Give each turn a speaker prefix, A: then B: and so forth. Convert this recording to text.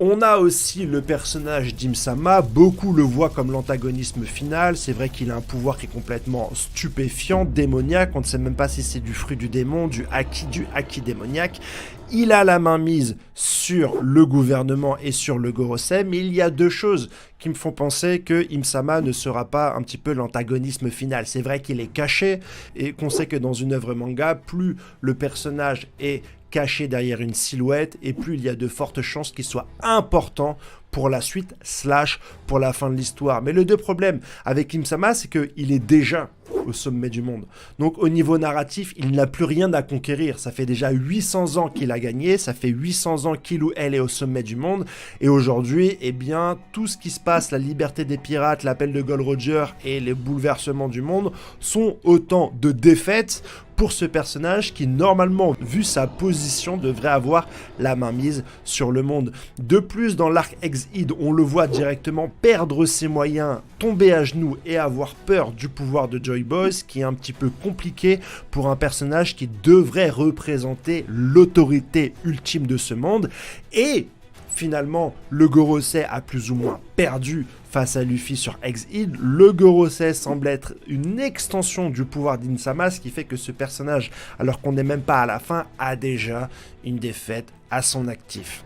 A: On a aussi le personnage d'Im-Sama, beaucoup le voient comme l'antagonisme final, c'est vrai qu'il a un pouvoir qui est complètement stupéfiant, démoniaque, on ne sait même pas si c'est du fruit du démon, du haki démoniaque. Il a la main mise sur le gouvernement et sur le Gorosei, mais il y a deux choses qui me font penser que Im-Sama ne sera pas un petit peu l'antagonisme final. C'est vrai qu'il est caché, et qu'on sait que dans une œuvre manga, plus le personnage est caché derrière une silhouette, et plus il y a de fortes chances qu'il soit important pour la suite, / pour la fin de l'histoire. Mais le deux problème avec Im-Sama, c'est qu'il est déjà au sommet du monde. Donc au niveau narratif, il n'a plus rien à conquérir. Ça fait déjà 800 ans qu'il a gagné, ça fait 800 ans qu'il ou elle est au sommet du monde, et aujourd'hui, eh bien, tout ce qui se passe, la liberté des pirates, l'appel de Gold Roger et les bouleversements du monde, sont autant de défaites pour ce personnage qui, normalement, vu sa position, devrait avoir la main mise sur le monde. De plus, dans l'arc Ex-Id, on le voit directement perdre ses moyens, tomber à genoux et avoir peur du pouvoir de Joy Boy, ce qui est un petit peu compliqué pour un personnage qui devrait représenter l'autorité ultime de ce monde. Et finalement, le Gorosei a plus ou moins perdu face à Luffy sur Ex-Id. Le Gorosei semble être une extension du pouvoir d'Im-Sama, ce qui fait que ce personnage, alors qu'on n'est même pas à la fin, a déjà une défaite à son actif.